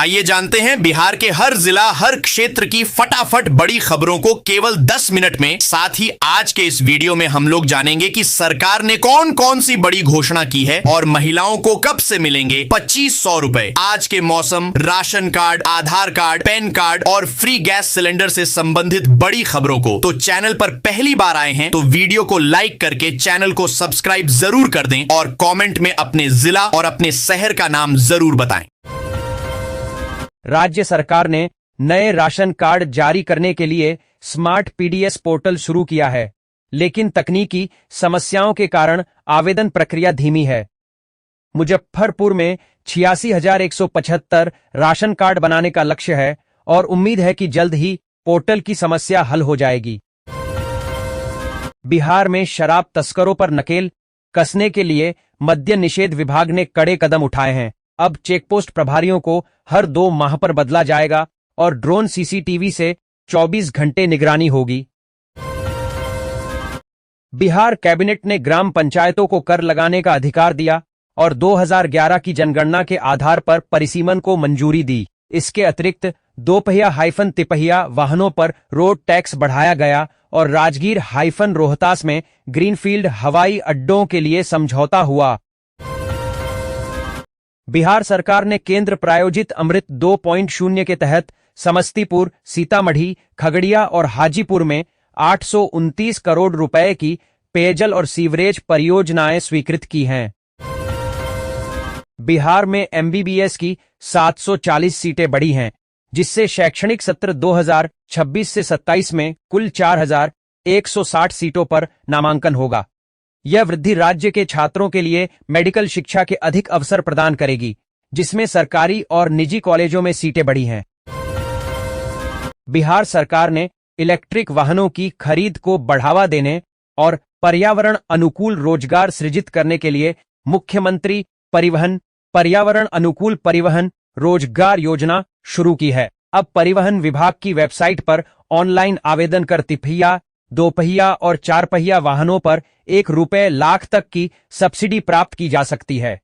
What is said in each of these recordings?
आइए जानते हैं बिहार के हर जिला हर क्षेत्र की फटाफट बड़ी खबरों को केवल 10 मिनट में। साथ ही आज के इस वीडियो में हम लोग जानेंगे कि सरकार ने कौन कौन सी बड़ी घोषणा की है और महिलाओं को कब से मिलेंगे 2500 रुपए। आज के मौसम, राशन कार्ड, आधार कार्ड, पैन कार्ड और फ्री गैस सिलेंडर से संबंधित बड़ी खबरों को। तो चैनल पर पहली बार आए हैं तो वीडियो को लाइक करके चैनल को सब्सक्राइब जरूर कर दें और कॉमेंट में अपने जिला और अपने शहर का नाम जरूर बताएं। राज्य सरकार ने नए राशन कार्ड जारी करने के लिए स्मार्ट पीडीएस पोर्टल शुरू किया है, लेकिन तकनीकी समस्याओं के कारण आवेदन प्रक्रिया धीमी है। मुजफ्फरपुर में 86,175 राशन कार्ड बनाने का लक्ष्य है और उम्मीद है कि जल्द ही पोर्टल की समस्या हल हो जाएगी। बिहार में शराब तस्करों पर नकेल कसने के लिए मद्य निषेध विभाग ने कड़े कदम उठाए हैं। अब चेकपोस्ट प्रभारियों को हर 2 माह पर बदला जाएगा और ड्रोन सीसीटीवी से 24 घंटे निगरानी होगी। बिहार कैबिनेट ने ग्राम पंचायतों को कर लगाने का अधिकार दिया और 2011 की जनगणना के आधार पर परिसीमन को मंजूरी दी। इसके अतिरिक्त दोपहिया-तिपहिया वाहनों पर रोड टैक्स बढ़ाया गया और राजगीर-रोहतास में ग्रीनफील्ड हवाई अड्डों के लिए समझौता हुआ। बिहार सरकार ने केंद्र प्रायोजित अमृत 2.0 के तहत समस्तीपुर, सीतामढ़ी, खगड़िया और हाजीपुर में 829 करोड़ रुपए की पेयजल और सीवरेज परियोजनाएं स्वीकृत की हैं। बिहार में एमबीबीएस की 740 सीटें बढ़ी हैं, जिससे शैक्षणिक सत्र 2026 से 27 में कुल 4,160 सीटों पर नामांकन होगा। यह वृद्धि राज्य के छात्रों के लिए मेडिकल शिक्षा के अधिक अवसर प्रदान करेगी, जिसमें सरकारी और निजी कॉलेजों में सीटें बढ़ी हैं। बिहार सरकार ने इलेक्ट्रिक वाहनों की खरीद को बढ़ावा देने और पर्यावरण अनुकूल रोजगार सृजित करने के लिए मुख्यमंत्री पर्यावरण अनुकूल परिवहन रोजगार योजना शुरू की है। अब परिवहन विभाग की वेबसाइट पर ऑनलाइन आवेदन कर तिपहिया, 2 पहिया और 4 पहिया वाहनों पर ₹1 लाख तक की सब्सिडी प्राप्त की जा सकती है।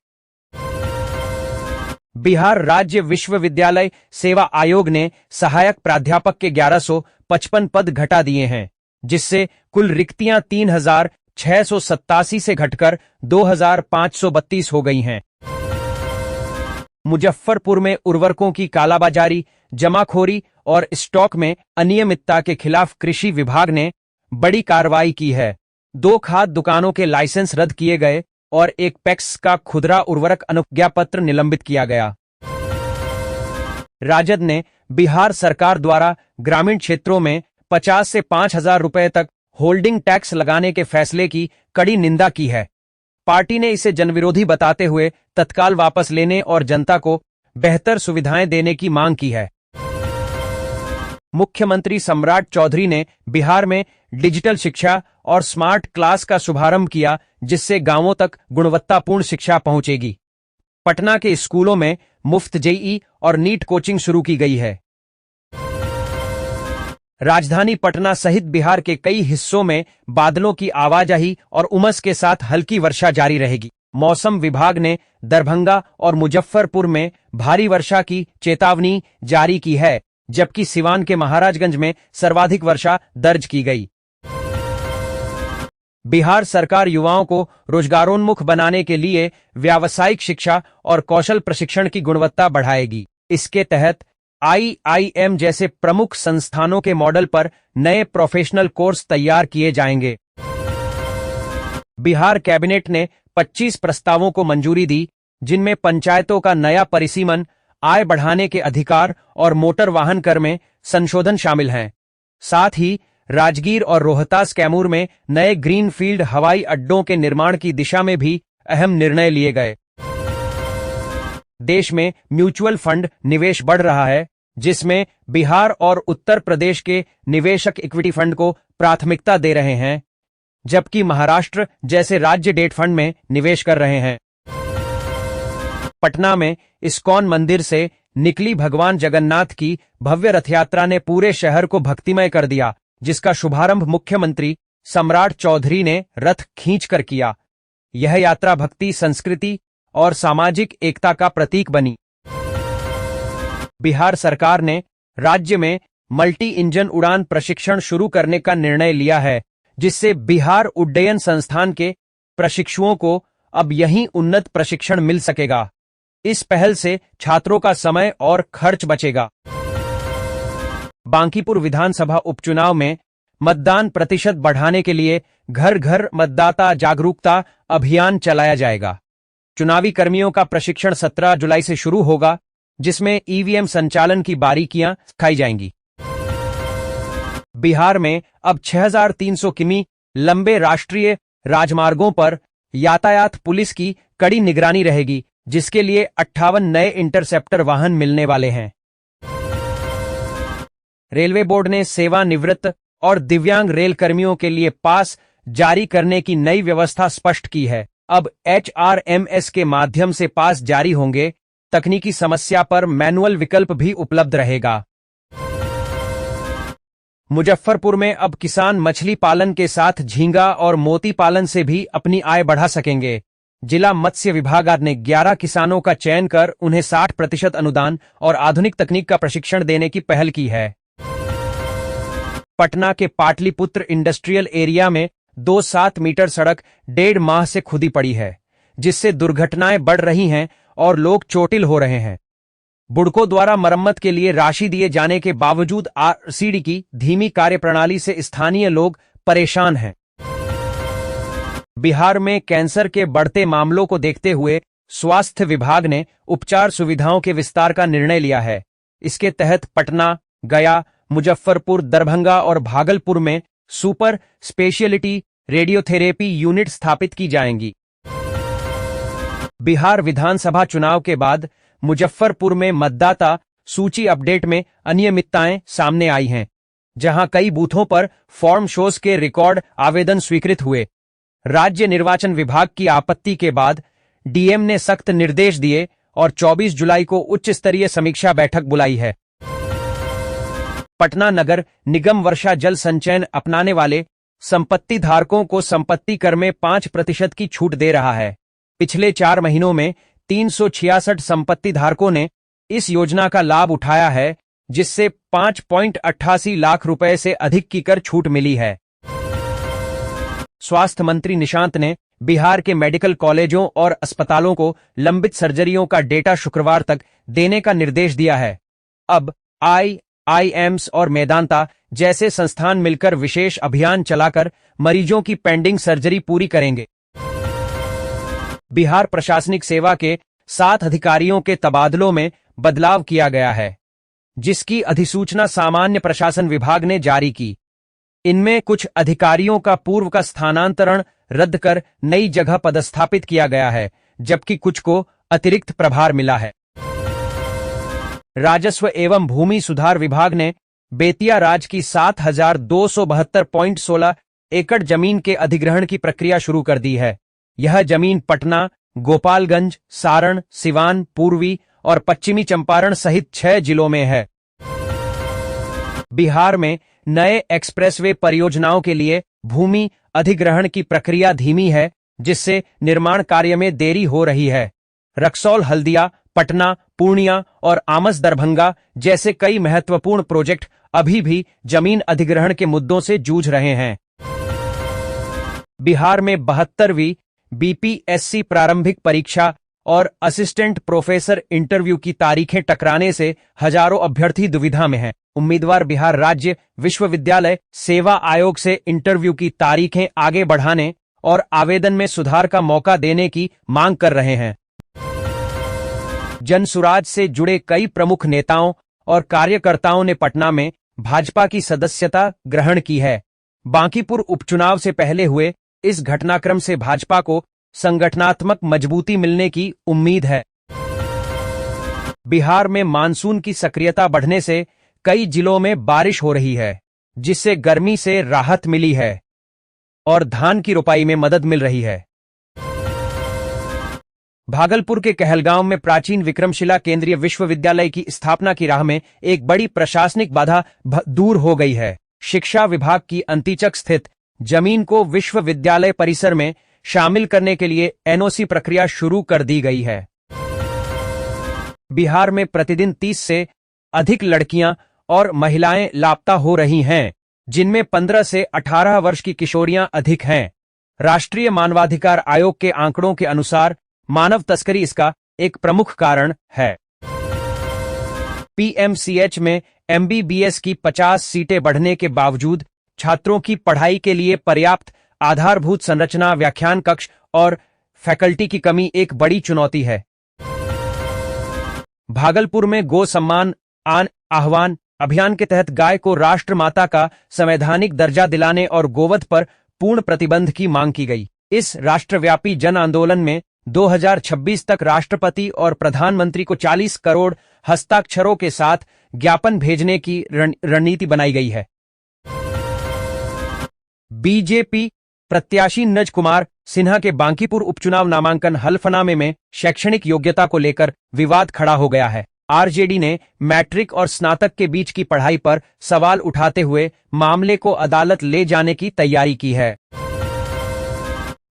बिहार राज्य विश्वविद्यालय सेवा आयोग ने सहायक प्राध्यापक के 1155 पद घटा दिए हैं, जिससे कुल रिक्तियां 3,687 से घटकर 2,532 हो गई हैं। मुजफ्फरपुर में उर्वरकों की कालाबाजारी, जमाखोरी और स्टॉक में अनियमितता के खिलाफ कृषि विभाग ने बड़ी कार्रवाई की है। 2 खाद दुकानों के लाइसेंस रद्द किए गए और एक पैक्स का खुदरा उर्वरक अनुज्ञापत्र निलंबित किया गया। राजद ने बिहार सरकार द्वारा ग्रामीण क्षेत्रों में 50 से 5,000 रुपए तक होल्डिंग टैक्स लगाने के फैसले की कड़ी निंदा की है। पार्टी ने इसे जनविरोधी बताते हुए तत्काल वापस लेने और जनता को बेहतर सुविधाएं देने की मांग की है। मुख्यमंत्री सम्राट चौधरी ने बिहार में डिजिटल शिक्षा और स्मार्ट क्लास का शुभारंभ किया, जिससे गांवों तक गुणवत्तापूर्ण शिक्षा पहुंचेगी। पटना के स्कूलों में मुफ्त जेईई और नीट कोचिंग शुरू की गई है। राजधानी पटना सहित बिहार के कई हिस्सों में बादलों की आवाजाही और उमस के साथ हल्की वर्षा जारी रहेगी। मौसम विभाग ने दरभंगा और मुजफ्फरपुर में भारी वर्षा की चेतावनी जारी की है, जबकि सिवान के महाराजगंज में सर्वाधिक वर्षा दर्ज की गई। बिहार सरकार युवाओं को रोजगारोन्मुख बनाने के लिए व्यावसायिक शिक्षा और कौशल प्रशिक्षण की गुणवत्ता बढ़ाएगी। इसके तहत आईआईएम जैसे प्रमुख संस्थानों के मॉडल पर नए प्रोफेशनल कोर्स तैयार किए जाएंगे। बिहार कैबिनेट ने 25 प्रस्तावों को मंजूरी दी, जिनमें पंचायतों का नया परिसीमन, आय बढ़ाने के अधिकार और मोटर वाहन कर में संशोधन शामिल हैं। साथ ही राजगीर और रोहतास कैमूर में नए ग्रीनफील्ड हवाई अड्डों के निर्माण की दिशा में भी अहम निर्णय लिए गए। देश में म्यूचुअल फंड निवेश बढ़ रहा है, जिसमें बिहार और उत्तर प्रदेश के निवेशक इक्विटी फंड को प्राथमिकता दे रहे हैं, जबकि महाराष्ट्र जैसे राज्य डेट फंड में निवेश कर रहे हैं। पटना में इस्कॉन मंदिर से निकली भगवान जगन्नाथ की भव्य रथ यात्रा ने पूरे शहर को भक्तिमय कर दिया, जिसका शुभारंभ मुख्यमंत्री सम्राट चौधरी ने रथ खींचकर किया। यह यात्रा भक्ति, संस्कृति और सामाजिक एकता का प्रतीक बनी। बिहार सरकार ने राज्य में मल्टी इंजन उड़ान प्रशिक्षण शुरू करने का निर्णय लिया है, जिससे बिहार उड्डयन संस्थान के प्रशिक्षुओं को अब यहीं उन्नत प्रशिक्षण मिल सकेगा। इस पहल से छात्रों का समय और खर्च बचेगा। बांकीपुर विधानसभा उपचुनाव में मतदान प्रतिशत बढ़ाने के लिए घर घर मतदाता जागरूकता अभियान चलाया जाएगा। चुनावी कर्मियों का प्रशिक्षण 17 जुलाई से शुरू होगा, जिसमें ईवीएम संचालन की बारीकियां सिखाई जाएंगी। बिहार में अब 6300 किमी लंबे राष्ट्रीय राजमार्गों पर यातायात पुलिस की कड़ी निगरानी रहेगी, जिसके लिए 58 नए इंटरसेप्टर वाहन मिलने वाले हैं। रेलवे बोर्ड ने सेवानिवृत्त और दिव्यांग रेल कर्मियों के लिए पास जारी करने की नई व्यवस्था स्पष्ट की है। अब HRMS के माध्यम से पास जारी होंगे। तकनीकी समस्या पर मैनुअल विकल्प भी उपलब्ध रहेगा। मुजफ्फरपुर में अब किसान मछली पालन के साथ झींगा और मोती पालन से भी अपनी आय बढ़ा सकेंगे। जिला मत्स्य विभाग ने 11 किसानों का चयन कर उन्हें 60% अनुदान और आधुनिक तकनीक का प्रशिक्षण देने की पहल की है। पटना के पाटलिपुत्र इंडस्ट्रियल एरिया में 2-7 मीटर सड़क 1.5 माह से खुदी पड़ी है, जिससे दुर्घटनाएं बढ़ रही हैं और लोग चोटिल हो रहे हैं। बुड़कों द्वारा मरम्मत के लिए राशि दिए जाने के बावजूद RCD की धीमी कार्यप्रणाली से स्थानीय लोग परेशान हैं। बिहार में कैंसर के बढ़ते मामलों को देखते हुए स्वास्थ्य विभाग ने उपचार सुविधाओं के विस्तार का निर्णय लिया है। इसके तहत पटना, गया, मुजफ्फरपुर, दरभंगा और भागलपुर में सुपर स्पेशियलिटी रेडियोथेरेपी यूनिट स्थापित की जाएंगी। बिहार विधानसभा चुनाव के बाद मुजफ्फरपुर में मतदाता सूची अपडेट में अनियमितताएं सामने आई हैं, जहां कई बूथों पर फॉर्म शोज के रिकॉर्ड आवेदन स्वीकृत हुए। राज्य निर्वाचन विभाग की आपत्ति के बाद डीएम ने सख्त निर्देश दिए और 24 जुलाई को उच्च स्तरीय समीक्षा बैठक बुलाई है। पटना नगर निगम वर्षा जल संचयन अपनाने वाले संपत्ति धारकों को संपत्ति कर में 5% की छूट दे रहा है। पिछले 4 महीनों में 366 संपत्ति धारकों ने इस योजना का लाभ उठाया है, जिससे 5.88 लाख रुपए से अधिक की कर छूट मिली है। स्वास्थ्य मंत्री निशांत ने बिहार के मेडिकल कॉलेजों और अस्पतालों को लंबित सर्जरियों का डेटा शुक्रवार तक देने का निर्देश दिया है। अब IIMs और मेदांता जैसे संस्थान मिलकर विशेष अभियान चलाकर मरीजों की पेंडिंग सर्जरी पूरी करेंगे। बिहार प्रशासनिक सेवा के 7 अधिकारियों के तबादलों में बदलाव किया गया है, जिसकी अधिसूचना सामान्य प्रशासन विभाग ने जारी की। इनमें कुछ अधिकारियों का पूर्व का स्थानांतरण रद्द कर नई जगह पदस्थापित किया गया है, जबकि कुछ को अतिरिक्त प्रभार मिला है। राजस्व एवं भूमि सुधार विभाग ने बेतिया राज की 7272.16 एकड़ जमीन के अधिग्रहण की प्रक्रिया शुरू कर दी है। यह जमीन पटना, गोपालगंज, सारण, सिवान, पूर्वी और पश्चिमी चंपारण सहित 6 जिलों में है। बिहार में नए एक्सप्रेसवे परियोजनाओं के लिए भूमि अधिग्रहण की प्रक्रिया धीमी है, जिससे निर्माण कार्य में देरी हो रही है। रक्सौल हल्दिया, पटना, पूर्णिया और आमस दरभंगा जैसे कई महत्वपूर्ण प्रोजेक्ट अभी भी जमीन अधिग्रहण के मुद्दों से जूझ रहे हैं। बिहार में 72वीं BPSC प्रारंभिक परीक्षा और असिस्टेंट प्रोफेसर इंटरव्यू की तारीखें टकराने से हजारों अभ्यर्थी दुविधा में हैं। उम्मीदवार बिहार राज्य विश्वविद्यालय सेवा आयोग से इंटरव्यू की तारीखें आगे बढ़ाने और आवेदन में सुधार का मौका देने की मांग कर रहे हैं। जनसुराज से जुड़े कई प्रमुख नेताओं और कार्यकर्ताओं ने पटना में भाजपा की सदस्यता ग्रहण की है। बांकीपुर उपचुनाव से पहले हुए इस घटनाक्रम से भाजपा को संगठनात्मक मजबूती मिलने की उम्मीद है। बिहार में मानसून की सक्रियता बढ़ने से कई जिलों में बारिश हो रही है, जिससे गर्मी से राहत मिली है और धान की रोपाई में मदद मिल रही है। भागलपुर के कहलगांव में प्राचीन विक्रमशिला केंद्रीय विश्वविद्यालय की स्थापना की राह में एक बड़ी प्रशासनिक बाधा दूर हो गई है। शिक्षा विभाग की अंतीचक स्थित जमीन को विश्वविद्यालय परिसर में शामिल करने के लिए NOC प्रक्रिया शुरू कर दी गई है। बिहार में प्रतिदिन 30 से अधिक लड़कियां और महिलाएं लापता हो रही हैं, जिनमें 15 से 18 वर्ष की किशोरियां अधिक हैं। राष्ट्रीय मानवाधिकार आयोग के आंकड़ों के अनुसार मानव तस्करी इसका एक प्रमुख कारण है। पीएमसीएच में एमबीबीएस की 50 सीटें बढ़ने के बावजूद छात्रों की पढ़ाई के लिए पर्याप्त आधारभूत संरचना, व्याख्यान कक्ष और फैकल्टी की कमी एक बड़ी चुनौती है। भागलपुर में गो सम्मान आह्वान अभियान के तहत गाय को राष्ट्र माता का संवैधानिक दर्जा दिलाने और गोवध पर पूर्ण प्रतिबंध की मांग की गई। इस राष्ट्रव्यापी जन आंदोलन में 2026 तक राष्ट्रपति और प्रधानमंत्री को 40 करोड़ हस्ताक्षरों के साथ ज्ञापन भेजने की रणनीति बनाई गई है। बीजेपी प्रत्याशी नज कुमार सिन्हा के बांकीपुर उपचुनाव नामांकन हलफनामे में शैक्षणिक योग्यता को लेकर विवाद खड़ा हो गया है। आरजेडी ने मैट्रिक और स्नातक के बीच की पढ़ाई पर सवाल उठाते हुए मामले को अदालत ले जाने की तैयारी की है।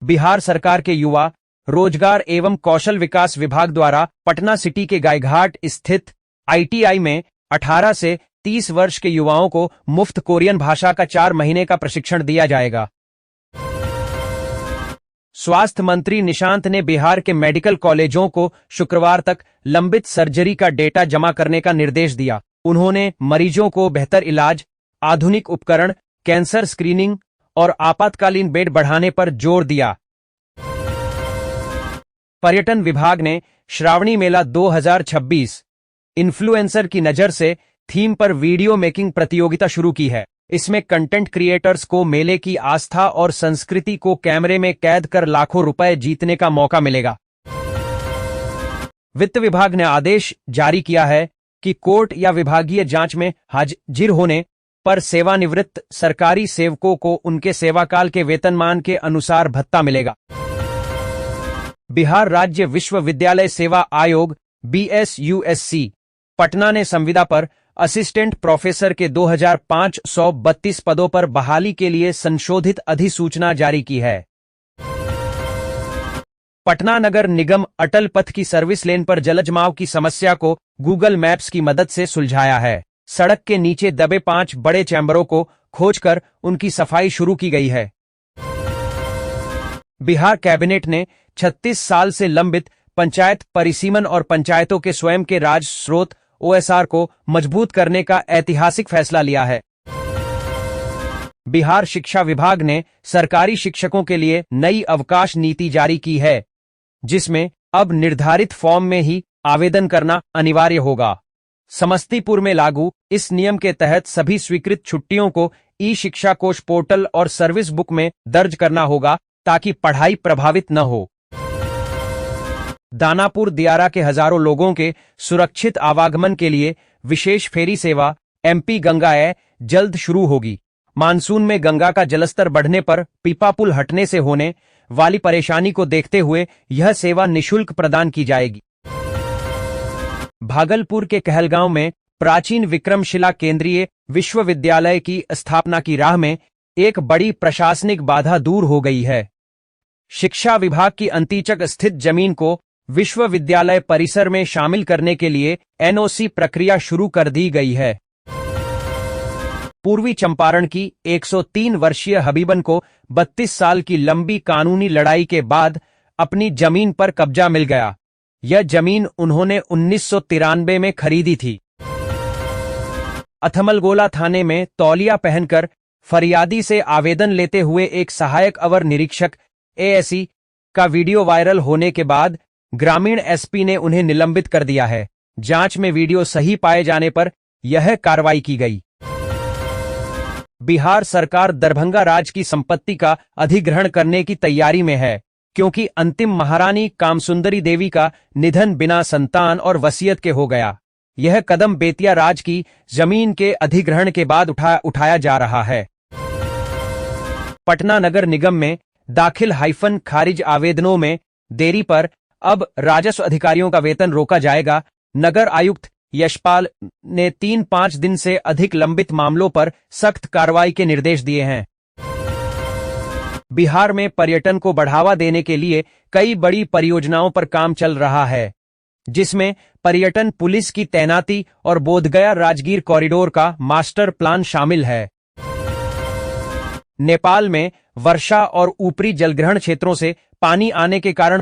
बिहार सरकार के युवा रोजगार एवं कौशल विकास विभाग द्वारा पटना सिटी के गायघाट स्थित आईटीआई में 18 से 30 वर्ष के युवाओं को मुफ्त कोरियन भाषा का 4 महीने का प्रशिक्षण दिया जाएगा। स्वास्थ्य मंत्री निशांत ने बिहार के मेडिकल कॉलेजों को शुक्रवार तक लंबित सर्जरी का डेटा जमा करने का निर्देश दिया। उन्होंने मरीजों को बेहतर इलाज, आधुनिक उपकरण, कैंसर स्क्रीनिंग और आपातकालीन बेड बढ़ाने पर जोर दिया। पर्यटन विभाग ने श्रावणी मेला 2026 इन्फ्लुएंसर की नजर से थीम पर वीडियो मेकिंग प्रतियोगिता शुरू की है। इसमें कंटेंट क्रिएटर्स को मेले की आस्था और संस्कृति को कैमरे में कैद कर लाखों रुपए जीतने का मौका मिलेगा। वित्त विभाग ने आदेश जारी किया है कि कोर्ट या विभागीय जांच में हाजिर होने पर सेवानिवृत्त सरकारी सेवकों को उनके सेवाकाल के वेतनमान के अनुसार भत्ता मिलेगा। बिहार राज्य विश्वविद्यालय सेवा आयोग बीएसयूएससी पटना ने संविदा पर असिस्टेंट प्रोफेसर के 2532 पदों पर बहाली के लिए संशोधित अधिसूचना जारी की है। पटना नगर निगम अटल पथ की सर्विस लेन पर जलजमाव की समस्या को गूगल मैप्स की मदद से सुलझाया है। सड़क के नीचे दबे 5 बड़े चैम्बरों को खोजकर उनकी सफाई शुरू की गई है। बिहार कैबिनेट ने 36 साल से लंबित पंचायत परिसीमन और पंचायतों के स्वयं के राजस्व स्रोत ओएसआर को मजबूत करने का ऐतिहासिक फैसला लिया है। बिहार शिक्षा विभाग ने सरकारी शिक्षकों के लिए नई अवकाश नीति जारी की है, जिसमें अब निर्धारित फॉर्म में ही आवेदन करना अनिवार्य होगा। समस्तीपुर में लागू इस नियम के तहत सभी स्वीकृत छुट्टियों को ई शिक्षा कोष पोर्टल और सर्विस बुक में दर्ज करना होगा ताकि पढ़ाई प्रभावित न हो। दानापुर दियारा के हजारों लोगों के सुरक्षित आवागमन के लिए विशेष फेरी सेवा एमपी गंगा जल्द शुरू होगी। मानसून में गंगा का जलस्तर बढ़ने पर पीपा पुल हटने से होने वाली परेशानी को देखते हुए यह सेवा निःशुल्क प्रदान की जाएगी। भागलपुर के कहलगांव में प्राचीन विक्रमशिला केंद्रीय विश्वविद्यालय की स्थापना की राह में एक बड़ी प्रशासनिक बाधा दूर हो गई है। शिक्षा विभाग की अंतीचक स्थित जमीन को विश्वविद्यालय परिसर में शामिल करने के लिए एनओसी प्रक्रिया शुरू कर दी गई है। पूर्वी चंपारण की 103 वर्षीय हबीबन को 32 साल की लंबी कानूनी लड़ाई के बाद अपनी जमीन पर कब्जा मिल गया। यह जमीन उन्होंने 1993 में खरीदी थी। अथमलगोला थाने में तौलिया पहनकर फरियादी से आवेदन लेते हुए एक सहायक अवर निरीक्षक एएसई का वीडियो वायरल होने के बाद ग्रामीण एसपी ने उन्हें निलंबित कर दिया है। जांच में वीडियो सही पाए जाने पर यह कार्रवाई की गई। बिहार सरकार दरभंगा राज की संपत्ति का अधिग्रहण करने की तैयारी में है, क्योंकि अंतिम महारानी कामसुंदरी देवी का निधन बिना संतान और वसीयत के हो गया। यह कदम बेतिया राज की जमीन के अधिग्रहण के बाद उठाया जा रहा है। पटना नगर निगम में दाखिल खारिज आवेदनों में देरी पर अब राजस्व अधिकारियों का वेतन रोका जाएगा। नगर आयुक्त यशपाल ने 3-5 दिन से अधिक लंबित मामलों पर सख्त कार्रवाई के निर्देश दिए हैं। बिहार में पर्यटन को बढ़ावा देने के लिए कई बड़ी परियोजनाओं पर काम चल रहा है, जिसमें पर्यटन पुलिस की तैनाती और बोधगया राजगीर कॉरिडोर का मास्टर प्लान शामिल है। नेपाल में वर्षा और ऊपरी जलग्रहण क्षेत्रों से पानी आने के कारण